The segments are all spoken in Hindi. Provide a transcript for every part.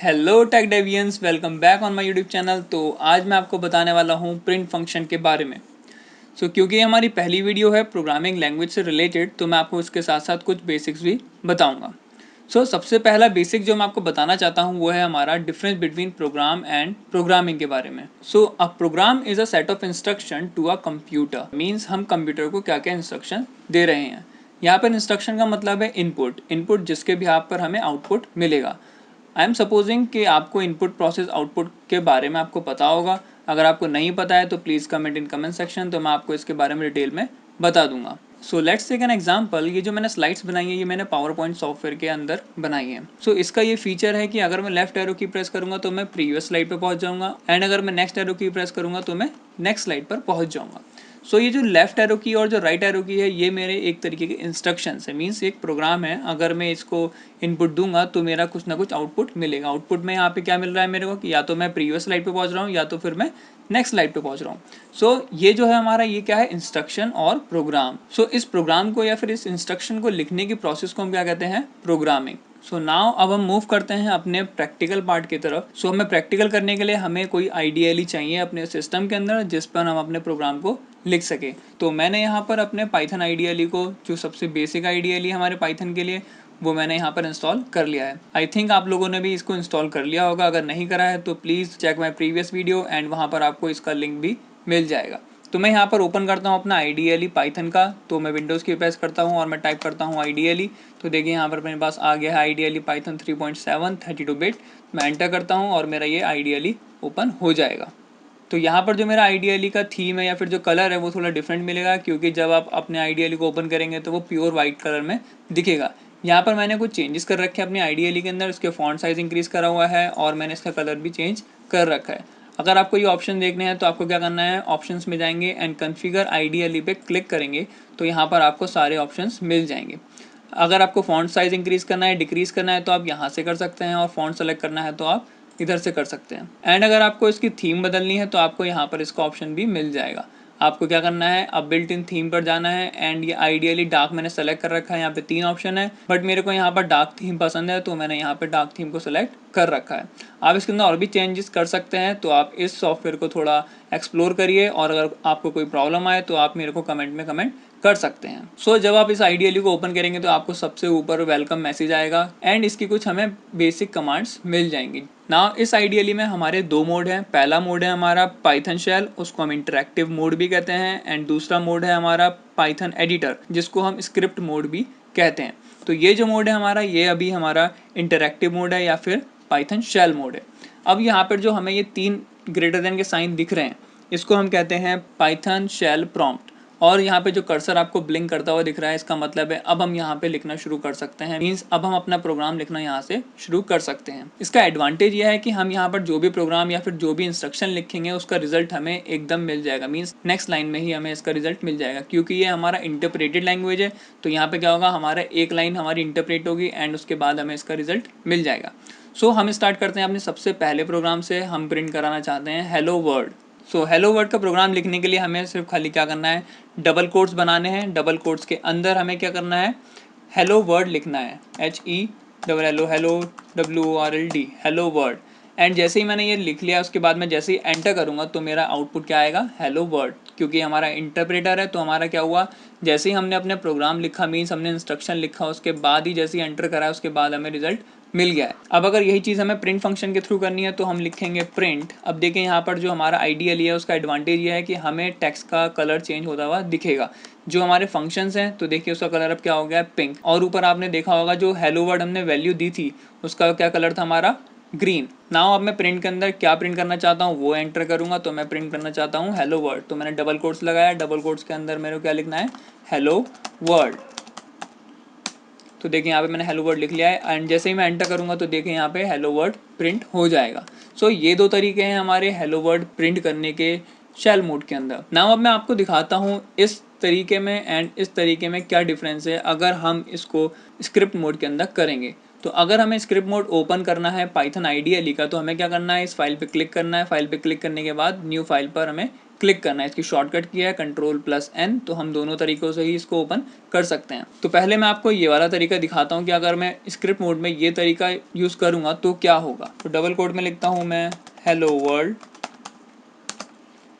Hello tech deviants, welcome back on my YouTube channel. तो आज मैं आपको बताने वाला हूँ प्रिंट फंक्शन के बारे में। क्योंकि हमारी पहली वीडियो है प्रोग्रामिंग लैंग्वेज से रिलेटेड, तो मैं आपको उसके साथ साथ कुछ बेसिक्स भी बताऊंगा। सबसे पहला बेसिक जो मैं आपको बताना चाहता हूँ वो है हमारा difference between program and programming के बारे में। A program is a set of instruction to a computer. Means हम कंप्यूटर को क्या क्या इंस्ट्रक्शन दे रहे हैं। यहाँ पर इंस्ट्रक्शन का मतलब है इनपुट जिसके भी पर हमें आउटपुट मिलेगा। आई एम सपोजिंग कि आपको इनपुट प्रोसेस आउटपुट के बारे में आपको पता होगा। अगर आपको नहीं पता है तो please comment in comment section, तो मैं आपको इसके बारे में डिटेल में बता दूंगा। Let's take an example. ये जो मैंने स्लाइड्स बनाई है ये मैंने पावर पॉइंट सॉफ्टवेयर के अंदर बनाई है। इसका ये फीचर है कि अगर मैं लेफ्ट एरो की प्रेस करूंगा तो मैं प्रीवियस स्लाइड पर पहुंच जाऊंगा, एंड अगर मैं नेक्स्ट एरो की प्रेस करूंगा तो मैं नेक्स्ट स्लाइड पर पहुंच जाऊंगा। ये जो लेफ्ट एरो की और जो राइट एरो की है ये मेरे एक तरीके के इंस्ट्रक्शंस है। मीन्स एक प्रोग्राम है, अगर मैं इसको इनपुट दूंगा तो मेरा कुछ ना कुछ आउटपुट मिलेगा। आउटपुट में यहाँ पे क्या मिल रहा है मेरे को कि या तो मैं प्रीवियस स्लाइड पे पहुंच रहा हूँ या तो फिर मैं नेक्स्ट स्लाइड पे पहुंच रहा हूँ। ये जो है हमारा ये क्या है, इंस्ट्रक्शन और प्रोग्राम। इस प्रोग्राम को या फिर इस इंस्ट्रक्शन को लिखने की प्रोसेस को हम क्या कहते हैं, प्रोग्रामिंग। नाउ अब हम मूव करते हैं अपने प्रैक्टिकल पार्ट की तरफ। हमें प्रैक्टिकल करने के लिए हमें कोई आइडियली चाहिए अपने सिस्टम के अंदर जिस पर हम अपने प्रोग्राम को लिख सके। तो मैंने यहाँ पर अपने पाइथन आइडियली को, जो सबसे बेसिक आइडियली हमारे पाइथन के लिए, वो मैंने यहाँ पर इंस्टॉल कर लिया है। आई थिंक आप लोगों ने भी इसको इंस्टॉल कर लिया होगा। अगर नहीं करा है तो please check my previous video, and वहाँ पर आपको इसका लिंक भी मिल जाएगा। तो मैं यहाँ पर ओपन करता हूँ अपना आइडियली पाइथन का। तो मैं विंडोज़ की प्रेस करता हूँ और मैं टाइप करता हूँ आइडियली। तो देखिए यहाँ पर मेरे पास आ गया है आइडियली पाइथन 3.7 32 बिट। मैं एंटर करता हूँ और मेरा ये आइडियली ओपन हो जाएगा। तो यहाँ पर जो मेरा आइडियली का थीम है या फिर जो कलर है वो थोड़ा डिफरेंट मिलेगा, क्योंकि जब आप अपने आइडियली को ओपन करेंगे तो वो प्योर वाइट कलर में दिखेगा। यहाँ पर मैंने कुछ चेंजेस कर रखे हैं अपने आइडियली के अंदर। इसके फॉन्ट साइज इंक्रीज करा हुआ है और मैंने इसका कलर भी चेंज कर रखा है। अगर आपको ये ऑप्शन देखने हैं तो आपको क्या करना है, ऑप्शंस में जाएंगे एंड कॉन्फ़िगर आइडियली पे क्लिक करेंगे तो यहाँ पर आपको सारे ऑप्शंस मिल जाएंगे। अगर आपको फॉन्ट साइज इंक्रीज करना है, डिक्रीज करना है तो आप यहाँ से कर सकते हैं, और फॉन्ट सेलेक्ट करना है तो आप इधर से कर सकते हैं। एंड अगर आपको इसकी थीम बदलनी है तो आपको यहाँ पर इसका ऑप्शन भी मिल जाएगा। आपको क्या करना है, अब बिल्ट इन थीम पर जाना है, एंड ये आइडियली डार्क मैंने सेलेक्ट कर रखा है। यहाँ पे 3 ऑप्शन है, बट मेरे को यहाँ पर डार्क थीम पसंद है तो मैंने यहाँ पे डार्क थीम को सेलेक्ट कर रखा है। आप इसके अंदर और भी चेंजेस कर सकते हैं, तो आप इस सॉफ्टवेयर को थोड़ा एक्सप्लोर करिए, और अगर आपको कोई प्रॉब्लम आए तो आप मेरे को कमेंट में कमेंट कर सकते हैं। जब आप इस आइडियली को ओपन करेंगे तो आपको सबसे ऊपर वेलकम मैसेज आएगा, एंड इसकी कुछ हमें बेसिक कमांड्स मिल जाएंगी। ना इस आइडियली में हमारे 2 मोड हैं। पहला मोड है हमारा पाइथन शेल, उसको हम इंटरेक्टिव मोड भी कहते हैं, एंड दूसरा मोड है हमारा पाइथन एडिटर, जिसको हम स्क्रिप्ट मोड भी कहते हैं। तो ये जो मोड है हमारा, ये अभी हमारा इंटरेक्टिव मोड है या फिर पाइथन शेल मोड है। अब यहाँ पर जो हमें ये 3 ग्रेटर देन के साइन दिख रहे हैं, इसको हम कहते हैं पाइथन शेल प्रॉम्प्ट। और यहाँ पे जो कर्सर आपको ब्लिंक करता हुआ दिख रहा है, इसका मतलब है अब हम यहाँ पे लिखना शुरू कर सकते हैं। मीन्स अब हम अपना प्रोग्राम लिखना यहाँ से शुरू कर सकते हैं। इसका एडवांटेज यह है कि हम यहाँ पर जो भी प्रोग्राम या फिर जो भी इंस्ट्रक्शन लिखेंगे उसका रिजल्ट हमें एकदम मिल जाएगा। मीन्स नेक्स्ट लाइन में ही हमें इसका रिजल्ट मिल जाएगा, क्योंकि ये हमारा इंटरप्रेटेड लैंग्वेज है। तो यहाँ पे क्या होगा, हमारा एक लाइन हमारी इंटरप्रेट होगी एंड उसके बाद हमें इसका रिजल्ट मिल जाएगा। हम स्टार्ट करते हैं अपने सबसे पहले प्रोग्राम से। हम प्रिंट कराना चाहते हैं हेलो वर्ल्ड। हेलो वर्ड का प्रोग्राम लिखने के लिए हमें सिर्फ खाली क्या करना है, डबल कोट्स बनाने हैं। डबल कोट्स के अंदर हमें क्या करना है, हेलो वर्ड लिखना है। HELLO hello WORLD hello word. And जैसे ही मैंने ये लिख लिया उसके बाद मैं जैसे ही एंटर करूँगा तो मेरा आउटपुट क्या आएगा, हेलो वर्ड। क्योंकि हमारा इंटरप्रेटर है तो हमारा क्या हुआ, जैसे ही हमने अपने प्रोग्राम लिखा, मीन्स हमने इंस्ट्रक्शन लिखा, उसके बाद ही जैसे ही एंटर करा उसके बाद हमें रिजल्ट मिल गया है। अब अगर यही चीज़ हमें प्रिंट फंक्शन के थ्रू करनी है तो हम लिखेंगे प्रिंट। अब देखें यहाँ पर जो हमारा आइडियली है उसका एडवांटेज ये है कि हमें टेक्स्ट का कलर चेंज होता हुआ दिखेगा। जो हमारे फंक्शंस हैं तो देखिए उसका कलर अब क्या हो गया है, पिंक। और ऊपर आपने देखा होगा जो हेलो वर्ड हमने वैल्यू दी थी उसका क्या कलर था हमारा, ग्रीन। नाउ अब मैं प्रिंट के अंदर क्या प्रिंट करना चाहता हूँ वो एंटर करूँगा। तो मैं प्रिंट करना चाहता हूँ हेलो वर्ड, तो मैंने डबल कोट्स लगाया। डबल कोट्स के अंदर मेरे को क्या लिखना है, हेलो वर्ड। तो देखिए यहाँ पे मैंने हेलो वर्ड लिख लिया है, एंड जैसे ही मैं एंटर करूँगा तो देखिए यहाँ पे हेलो वर्ड प्रिंट हो जाएगा। ये 2 तरीके हैं हमारे हेलो वर्ड प्रिंट करने के शेल मोड के अंदर। नाउ अब मैं आपको दिखाता हूँ इस तरीके में एंड इस तरीके में क्या डिफरेंस है अगर हम इसको स्क्रिप्ट मोड के अंदर करेंगे। तो अगर हमें स्क्रिप्ट मोड ओपन करना है पाइथन आइडियली का, तो हमें क्या करना है, इस फाइल पे क्लिक करना है। फाइल पे क्लिक करने के बाद न्यू फाइल पर हमें क्लिक करना है। इसकी शॉर्टकट की है Ctrl+N, तो हम दोनों तरीकों से ही इसको ओपन कर सकते हैं। तो पहले मैं आपको ये वाला तरीका दिखाता हूँ कि अगर मैं स्क्रिप्ट मोड में ये तरीका यूज़ करूँगा तो क्या होगा। तो डबल कोट में लिखता हूँ मैं हेलो वर्ल्ड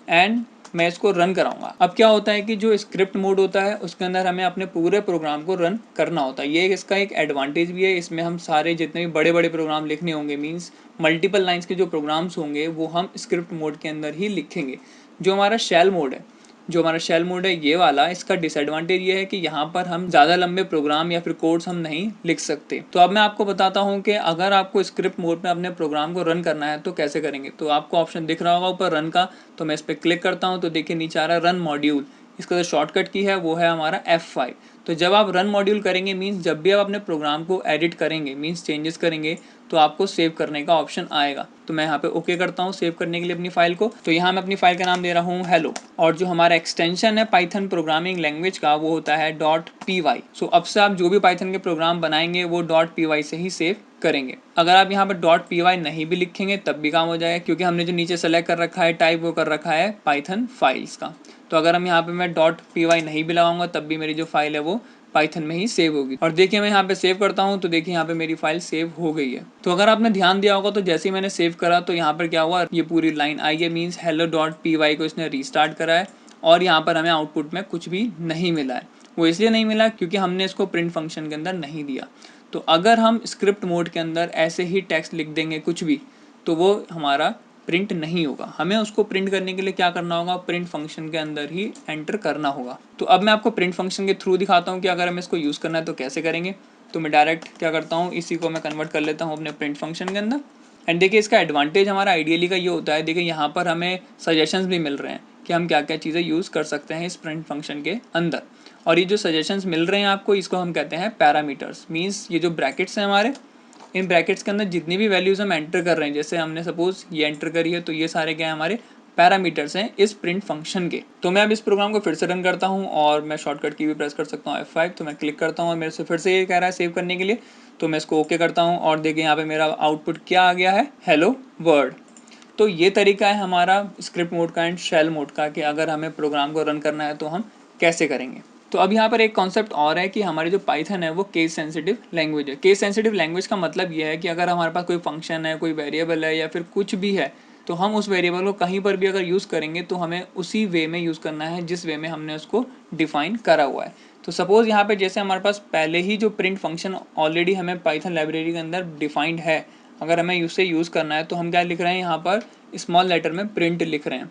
एंड मैं इसको रन कराऊंगा। अब क्या होता है कि जो स्क्रिप्ट मोड होता है उसके अंदर हमें अपने पूरे प्रोग्राम को रन करना होता है। ये इसका एक एडवांटेज भी है, इसमें हम सारे जितने भी बड़े बड़े प्रोग्राम लिखने होंगे, मीन्स मल्टीपल लाइंस के जो प्रोग्राम्स होंगे वो हम स्क्रिप्ट मोड के अंदर ही लिखेंगे। जो हमारा शेल मोड है ये वाला, इसका डिसएडवांटेज ये है कि यहाँ पर हम ज़्यादा लंबे प्रोग्राम या फिर कोड्स हम नहीं लिख सकते। तो अब मैं आपको बताता हूँ कि अगर आपको स्क्रिप्ट मोड में अपने प्रोग्राम को रन करना है तो कैसे करेंगे। तो आपको ऑप्शन दिख रहा होगा ऊपर रन का, तो मैं इस पर क्लिक करता हूँ तो देखिए नीचे आ रहा है रन मॉड्यूल। इसका जो शॉर्टकट की है वो है हमारा F5। तो जब आप रन मॉड्यूल करेंगे, मीन्स जब भी आप अपने प्रोग्राम को एडिट करेंगे, मीन्स चेंजेस करेंगे, तो आपको सेव करने का ऑप्शन आएगा। तो मैं यहाँ पे ओके करता हूँ सेव करने के लिए अपनी फाइल को। तो यहाँ मैं अपनी फाइल का नाम दे रहा हूँ हेलो, और जो हमारा एक्सटेंशन है पाइथन प्रोग्रामिंग लैंग्वेज का वो होता है .py। सो अब से आप जो भी पाइथन के प्रोग्राम बनाएंगे वो .py से ही सेव करेंगे। अगर आप यहाँ पर .py नहीं भी लिखेंगे तब भी काम हो जाएगा, क्योंकि हमने जो नीचे सेलेक्ट कर रखा है टाइप वो कर रखा है पाइथन फाइल्स का। तो अगर हम यहाँ पे मैं .py नहीं भी लगाऊंगा तब भी मेरी जो फाइल है वो पाइथन में ही सेव होगी। और देखिए मैं यहाँ पे सेव करता हूँ तो देखिए यहाँ पे मेरी फाइल सेव हो गई है। तो अगर आपने ध्यान दिया होगा तो जैसे ही मैंने सेव करा तो यहाँ पर क्या हुआ, ये पूरी लाइन आई है, मीन्स hello.py को इसने रीस्टार्ट करा है और यहाँ पर हमें आउटपुट में कुछ भी नहीं मिला है। वो इसलिए नहीं मिला क्योंकि हमने इसको प्रिंट फंक्शन के अंदर नहीं दिया। तो अगर हम स्क्रिप्ट मोड के अंदर ऐसे ही टेक्स्ट लिख देंगे कुछ भी, तो वो हमारा प्रिंट नहीं होगा। हमें उसको प्रिंट करने के लिए क्या करना होगा, प्रिंट फंक्शन के अंदर ही एंटर करना होगा। तो अब मैं आपको प्रिंट फंक्शन के थ्रू दिखाता हूँ कि अगर हमें इसको यूज़ करना है तो कैसे करेंगे। तो मैं डायरेक्ट क्या करता हूँ, इसी को मैं कन्वर्ट कर लेता हूँ अपने प्रिंट फंक्शन के अंदर। एंड देखिए इसका एडवांटेज हमारा आइडियली का ये होता है, देखिए यहाँ पर हमें सजेशंस भी मिल रहे हैं कि हम क्या क्या चीज़ें यूज़ कर सकते हैं इस प्रिंट फंक्शन के अंदर। और ये जो सजेशंस मिल रहे हैं आपको, इसको हम कहते हैं पैरामीटर्स। मीन्स ये जो ब्रैकेट्स हैं हमारे, इन ब्रैकेट्स के अंदर जितनी भी वैल्यूज़ हम एंटर कर रहे हैं, जैसे हमने सपोज ये एंटर करी है, तो ये सारे क्या है हमारे पैरामीटर्स हैं इस प्रिंट फंक्शन के। तो मैं अब इस प्रोग्राम को फिर से रन करता हूँ और मैं शॉर्टकट की भी प्रेस कर सकता हूँ F5। तो मैं क्लिक करता हूँ और मेरे से फिर से ये कह रहा है सेव करने के लिए, तो मैं इसको ओके करता हूँ और देखिए यहाँ पे मेरा आउटपुट क्या आ गया है, हेलो वर्ल्ड। तो ये तरीका है हमारा स्क्रिप्ट मोड का एंड शेल मोड का, कि अगर हमें प्रोग्राम को रन करना है तो हम कैसे करेंगे। तो अब यहाँ पर एक कॉन्सेप्ट और है कि हमारी जो पाइथन है वो केस सेंसिटिव लैंग्वेज है। केस सेंसिटिव लैंग्वेज का मतलब ये है कि अगर हमारे पास कोई फंक्शन है, कोई वेरिएबल है या फिर कुछ भी है, तो हम उस वेरिएबल को कहीं पर भी अगर यूज़ करेंगे तो हमें उसी वे में यूज़ करना है जिस वे में हमने उसको डिफाइन करा हुआ है। तो सपोज़ यहाँ पे जैसे हमारे पास पहले ही जो प्रिंट फंक्शन ऑलरेडी हमें पाइथन लाइब्रेरी के अंदर डिफाइंड है, अगर हमें उससे यूज़ करना है तो हम क्या लिख रहे हैं, यहाँ पर स्मॉल लेटर में प्रिंट लिख रहे हैं।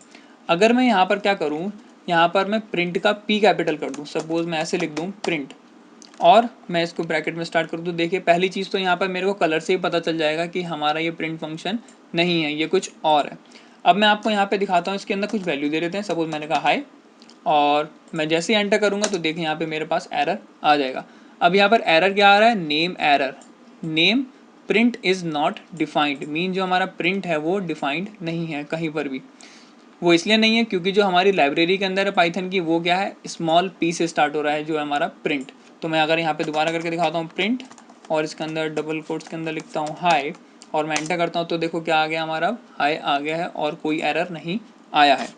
अगर मैं यहाँ पर क्या करूँ, यहाँ पर मैं प्रिंट का P कैपिटल कर दूँ, सपोज मैं ऐसे लिख दूँ प्रिंट, और मैं इसको ब्रैकेट में स्टार्ट कर दूँ, देखिए पहली चीज़ तो यहाँ पर मेरे को कलर से ही पता चल जाएगा कि हमारा ये प्रिंट फंक्शन नहीं है, ये कुछ और है। अब मैं आपको यहाँ पे दिखाता हूँ, इसके अंदर कुछ वैल्यू दे देते हैं। सपोज मैंने कहा हाई, और मैं जैसे ही एंटर करूँगा तो देखिए यहाँ पे मेरे पास एरर आ जाएगा। अब यहाँ पर एरर क्या आ रहा है, name error, name print is not defined, mean जो हमारा प्रिंट है वो डिफाइंड नहीं है कहीं पर भी। वो इसलिए नहीं है क्योंकि जो हमारी लाइब्रेरी के अंदर है पाइथन की, वो क्या है, स्मॉल पी से स्टार्ट हो रहा है जो है हमारा प्रिंट। तो मैं अगर यहाँ पे दोबारा करके दिखाता हूँ प्रिंट, और इसके अंदर डबल कोट्स के अंदर लिखता हूँ हाई, और मैं एंटर करता हूँ तो देखो क्या आ गया, हमारा हाई आ गया है और कोई एरर नहीं आया है।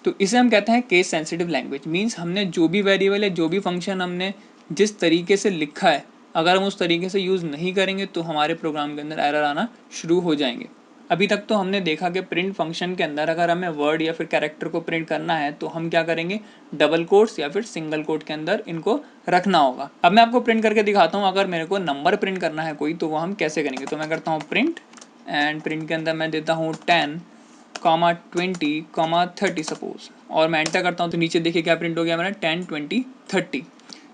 तो इसे हम कहते हैं केस सेंसिटिव लैंग्वेज। मीन्स हमने जो भी वेरिएबल है, जो भी फंक्शन हमने जिस तरीके से लिखा है, अगर हम उस तरीके से यूज़ नहीं करेंगे तो हमारे प्रोग्राम के अंदर एरर आना शुरू हो जाएंगे। अभी तक तो हमने देखा कि प्रिंट फंक्शन के अंदर अगर हमें वर्ड या फिर कैरेक्टर को प्रिंट करना है तो हम क्या करेंगे, डबल कोट्स या फिर सिंगल कोट के अंदर इनको रखना होगा। अब मैं आपको प्रिंट करके दिखाता हूँ, अगर मेरे को नंबर प्रिंट करना है कोई, तो वो हम कैसे करेंगे। तो मैं करता हूँ प्रिंट, एंड प्रिंट के अंदर मैं देता हूँ 10, 20, 30 सपोज, और मैं एंटर करता हूँ तो नीचे देखिए क्या प्रिंट हो गया मेरा, 10, 20, 30।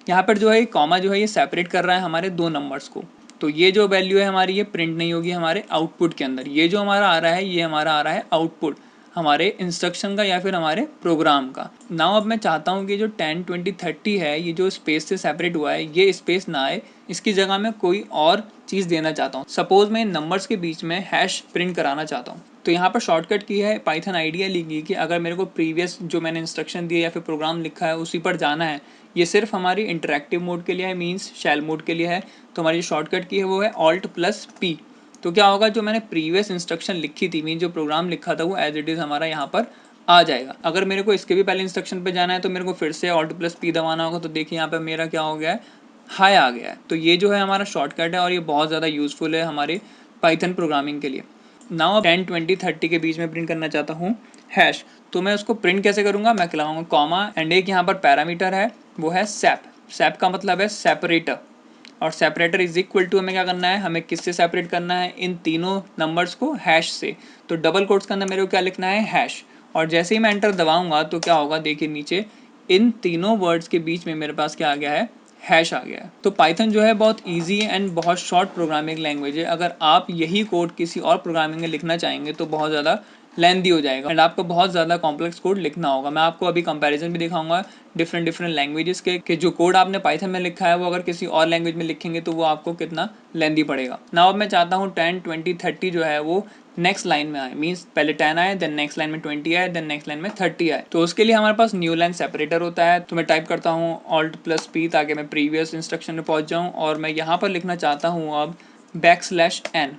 यहाँ पर जो है कॉमा जो है ये सेपरेट कर रहा है हमारे दो नंबर्स को। तो ये जो वैल्यू है हमारी ये प्रिंट नहीं होगी हमारे आउटपुट के अंदर। ये जो हमारा आ रहा है ये हमारा आ रहा है आउटपुट हमारे इंस्ट्रक्शन का या फिर हमारे प्रोग्राम का। नाउ अब मैं चाहता हूँ कि जो 10, 20, 30 है, ये जो स्पेस से सेपरेट हुआ है ये स्पेस ना आए, इसकी जगह मैं कोई और चीज़ देना चाहता हूँ। सपोज मैं इन नंबर्स के बीच में हैश प्रिंट कराना चाहता हूँ। तो यहाँ पर शॉर्टकट की है पाइथन आइडिया लिखी कि अगर मेरे को प्रीवियस जो मैंने इंस्ट्रक्शन दिया या फिर प्रोग्राम लिखा है उसी पर जाना है, ये सिर्फ हमारी इंटरेक्टिव मोड के लिए है, मीन्स शैल मोड के लिए है। तो हमारी शॉर्टकट की है वो है Alt+P। तो क्या होगा, जो मैंने प्रीवियस इंस्ट्रक्शन लिखी थी, मीन जो प्रोग्राम लिखा था वो एज इट इज़ हमारा यहाँ पर आ जाएगा। अगर मेरे को इसके भी पहले इंस्ट्रक्शन पे जाना है तो मेरे को फिर से Alt+P दबाना होगा। तो देखिए यहाँ पे मेरा क्या हो गया है, हाई आ गया है। तो ये जो है हमारा शॉर्टकट है और ये बहुत ज़्यादा यूजफुल है हमारे पाइथन प्रोग्रामिंग के लिए। नाउ 10, 20, 30 के बीच में प्रिंट करना चाहता हूँ हैश। तो मैं उसको प्रिंट कैसे करूँगा, मैं लगाऊंगा कॉमा एंड एक यहाँ पर पैरामीटर है वो है सेप। सेप का मतलब है सेपरेटर, और सेपरेटर इज इक्वल टू हमें क्या करना है, हमें किससे सेपरेट करना है, इन तीनों नंबर्स को हैश से। तो डबल कोट्स के अंदर मेरे को क्या लिखना है, हैश। और जैसे ही मैं एंटर दबाऊंगा तो क्या होगा, देखिए नीचे इन तीनों वर्ड्स के बीच में मेरे पास क्या आ गया है, हैश आ गया है। तो पाइथन जो है बहुत इजी एंड बहुत शॉर्ट प्रोग्रामिंग लैंग्वेज है। अगर आप यही कोड किसी और प्रोग्रामिंग में लिखना चाहेंगे तो बहुत ज़्यादा लेंथी हो जाएगा एंड आपको बहुत ज़्यादा कॉम्प्लेक्स कोड लिखना होगा। मैं आपको अभी कंपैरिजन भी दिखाऊंगा डिफरेंट लैंग्वेजेस के जो कोड आपने पाइथन में लिखा है वो अगर किसी और लैंग्वेज में लिखेंगे तो वो आपको कितना लेंथी पड़ेगा। नाउ अब मैं चाहता हूँ 10, 20, 30 जो है वो नेक्स्ट लाइन में आए, मीन्स पहले 10 आए, देन नेक्स्ट लाइन में 20 आए, देन नेक्स्ट लाइन में 30 आए। तो उसके लिए हमारे पास न्यू लाइन सेपरेटर होता है। तो मैं टाइप करता हूँ Alt+P ताकि मैं प्रीवियस इंस्ट्रक्शन में पहुंच जाऊँ, और मैं यहाँ पर लिखना चाहता हूँ अब \n।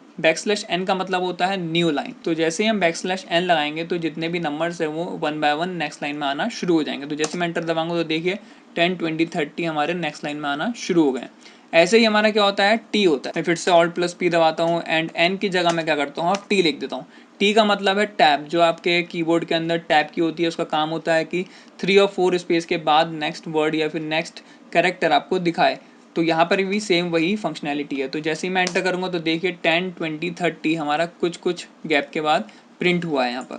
\n का मतलब होता है न्यू लाइन। तो जैसे ही हम \n लगाएंगे तो जितने भी नंबर्स है वो 1 बाय 1 नेक्स्ट लाइन में आना शुरू हो जाएंगे। तो जैसे मैं एंटर दबाऊंगा तो देखिए 10, 20, 30 हमारे नेक्स्ट लाइन में आना शुरू हो गए। ऐसे ही हमारा क्या होता है, टी होता है। मैं फिर से Alt+P दबाता हूँ एंड एन की जगह मैं क्या करता हूँ, अब टी लिख देता हूँ। टी का मतलब है टैब। जो आपके कीबोर्ड के अंदर टैब की होती है उसका काम होता है कि 3 और 4 स्पेस के बाद नेक्स्ट वर्ड या फिर नेक्स्ट कैरेक्टर आपको दिखाए। तो यहाँ पर भी सेम वही फंक्शनैलिटी है। तो जैसे ही मैं एंटर करूँगा तो देखिए 10, 20, 30 हमारा कुछ गैप के बाद प्रिंट हुआ है यहाँ पर।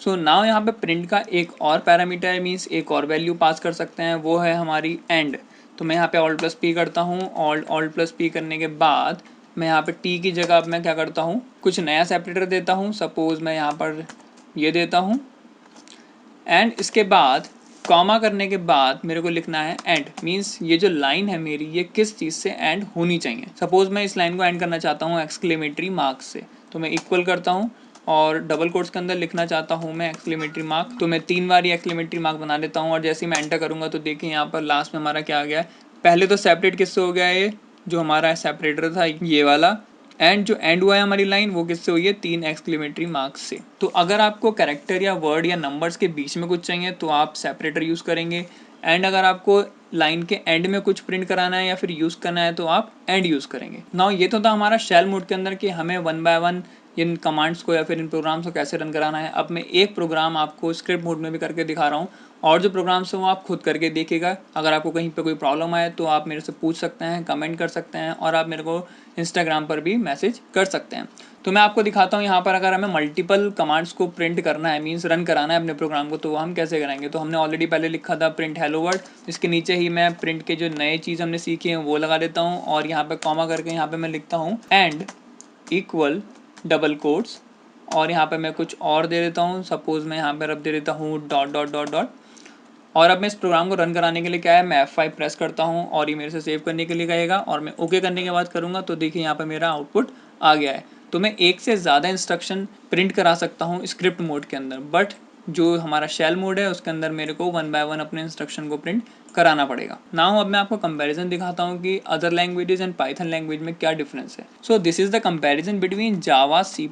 सो नाउ यहाँ पे प्रिंट का एक और पैरामीटर मीन्स एक और वैल्यू पास कर सकते हैं, वो है हमारी एंड। तो मैं यहाँ पे Alt+P करता हूँ, Alt+P करने के बाद मैं यहाँ पे टी की जगह अब मैं क्या करता हूँ, कुछ नया सेपरेटर देता हूँ। सपोज मैं यहाँ पर ये देता हूँ एंड इसके बाद कॉमा करने के बाद मेरे को लिखना है एंड, मीन्स ये जो लाइन है मेरी ये किस चीज़ से एंड होनी चाहिए। सपोज मैं इस लाइन को एंड करना चाहता हूँ एक्सक्लेमेटरी मार्क से, तो मैं इक्वल करता हूँ और डबल कोट्स के अंदर लिखना चाहता हूँ मैं एक्सक्लेमेटरी मार्क। तो मैं 3 बार ये एक्सक्लेमेटरी मार्क बना देता हूँ और जैसे ही मैं एंटर करूँगा तो देखिए यहाँ पर लास्ट में हमारा क्या आ गया है, पहले तो सेपरेट किससे हो गया है, ये जो हमारा सेपरेटर था ये वाला, एंड जो एंड हुआ है हमारी लाइन वो किससे हुई है, 3 एक्सक्लेमेटरी मार्क्स से। तो अगर आपको कैरेक्टर या वर्ड या नंबर्स के बीच में कुछ चाहिए तो आप सेपरेटर यूज़ करेंगे, एंड अगर आपको लाइन के एंड में कुछ प्रिंट कराना है या फिर यूज़ करना है तो आप एंड यूज़ करेंगे। नाउ ये तो था हमारा शेल मोड के अंदर कि हमें 1 बाय 1 इन कमांड्स को या फिर इन प्रोग्राम्स को कैसे रन कराना है। अब मैं एक प्रोग्राम आपको स्क्रिप्ट मोड में भी करके दिखा रहा हूँ, और जो प्रोग्राम्स हैं वो आप खुद करके देखिएगा। अगर आपको कहीं पे कोई प्रॉब्लम आए तो आप मेरे से पूछ सकते हैं, कमेंट कर सकते हैं, और आप मेरे को इंस्टाग्राम पर भी मैसेज कर सकते हैं। तो मैं आपको दिखाता हूँ यहाँ पर अगर हमें मल्टीपल कमांड्स को प्रिंट करना है, मीन्स रन कराना है अपने प्रोग्राम को, तो हम कैसे करेंगे। तो हमने ऑलरेडी पहले लिखा था प्रिंट हेलो वर्ड, इसके नीचे ही मैं प्रिंट के जो नए चीज़ हमने सीखी हैं वो लगा देता हूँ, और यहाँ पे कॉमा करके यहाँ पे मैं लिखता हूँ एंड इक्वल डबल कोट्स, और यहाँ पे मैं कुछ और दे देता हूँ। सपोज मैं यहाँ पर अब दे देता हूँ डॉट डॉट डॉट डॉट। और अब मैं इस प्रोग्राम को रन कराने के लिए क्या है, मैं F5 प्रेस करता हूँ और ये मेरे से सेव करने के लिए कहेगा, और मैं ओके करने के बाद करूँगा तो देखिए यहाँ पर मेरा आउटपुट आ गया है। तो मैं एक से ज़्यादा इंस्ट्रक्शन प्रिंट करा सकता हूँ स्क्रिप्ट मोड के अंदर, बट जो हमारा शेल मोड है उसके अंदर मेरे को 1 बाय 1 अपने इंस्ट्रक्शन को प्रिंट कराना पड़ेगा। नाउ अब मैं आपको कंपैरिजन दिखाता हूँ कि other languages and Python language में क्या डिफरेंस है। So this is the comparison between Java, C++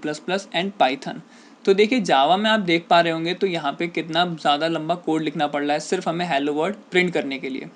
and Python. तो देखिए जावा में आप देख पा रहे होंगे तो यहाँ पे कितना ज़्यादा लंबा कोड लिखना पड़ रहा है सिर्फ हमें हेलो वर्ड प्रिंट करने के लिए,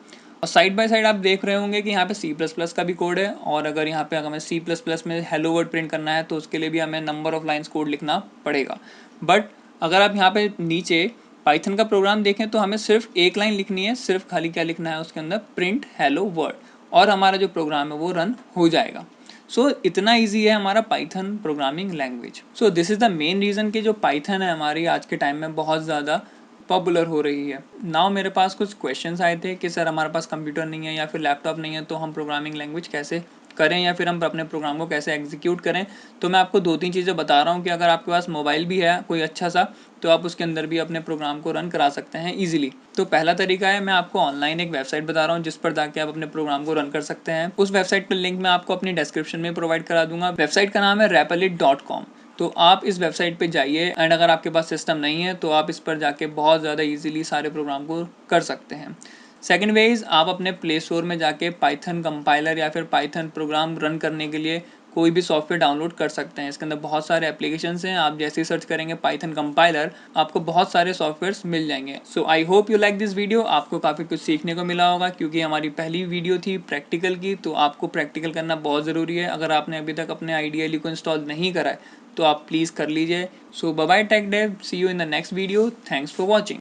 और साइड बाय साइड आप देख रहे होंगे कि यहाँ पे C++ का भी कोड है, और अगर यहाँ पे हमें C++ में हेलो वर्ड प्रिंट करना है तो उसके लिए भी हमें नंबर ऑफ लाइंस कोड लिखना पड़ेगा। बट अगर आप यहाँ पे नीचे पाइथन का प्रोग्राम देखें तो हमें सिर्फ एक लाइन लिखनी है, सिर्फ खाली क्या लिखना है उसके अंदर, प्रिंट हेलो वर्ड, और हमारा जो प्रोग्राम है वो रन हो जाएगा। सो इतना ईजी है हमारा Python programming language. So this is the main reason कि जो पाइथन है हमारी आज के टाइम में बहुत ज़्यादा पॉपुलर हो रही है। नाउ मेरे पास कुछ क्वेश्चंस आए थे कि सर हमारे पास कंप्यूटर नहीं है या फिर लैपटॉप नहीं है तो हम प्रोग्रामिंग लैंग्वेज कैसे करें या फिर हम अपने प्रोग्राम को कैसे एग्जीक्यूट करें। तो मैं आपको 2-3 चीज़ें बता रहा हूँ कि अगर आपके पास मोबाइल भी है कोई अच्छा सा तो आप उसके अंदर भी अपने प्रोग्राम को रन करा सकते हैं ईजिली। तो पहला तरीका है, मैं आपको ऑनलाइन एक वेबसाइट बता रहा हूँ जिस पर जाके आप अपने प्रोग्राम को रन कर सकते हैं। उस वेबसाइट पर लिंक मैं आपको अपनी डिस्क्रिप्शन में प्रोवाइड करा दूंगा। वेबसाइट का नाम है Replit.com। तो आप इस वेबसाइट पे जाइए एंड अगर आपके पास सिस्टम नहीं है तो आप इस पर जाके बहुत ज़्यादा इजीली सारे प्रोग्राम को कर सकते हैं। सेकंड वे इज़ आप अपने प्ले स्टोर में जाके पाइथन कंपाइलर या फिर पाइथन प्रोग्राम रन करने के लिए कोई भी सॉफ्टवेयर डाउनलोड कर सकते हैं। इसके अंदर बहुत सारे एप्लीकेशंस हैं, आप जैसे ही सर्च करेंगे पाइथन कंपाइलर आपको बहुत सारे सॉफ्टवेयर्स मिल जाएंगे। So I hope you like this video, आपको काफ़ी कुछ सीखने को मिला होगा क्योंकि हमारी पहली वीडियो थी प्रैक्टिकल की, तो आपको प्रैक्टिकल करना बहुत ज़रूरी है। अगर आपने अभी तक अपने आईडीएलई को इंस्टॉल नहीं करा है तो आप प्लीज़ कर लीजिए। So bye bye Tech Dev, see you in the next video, thanks for watching.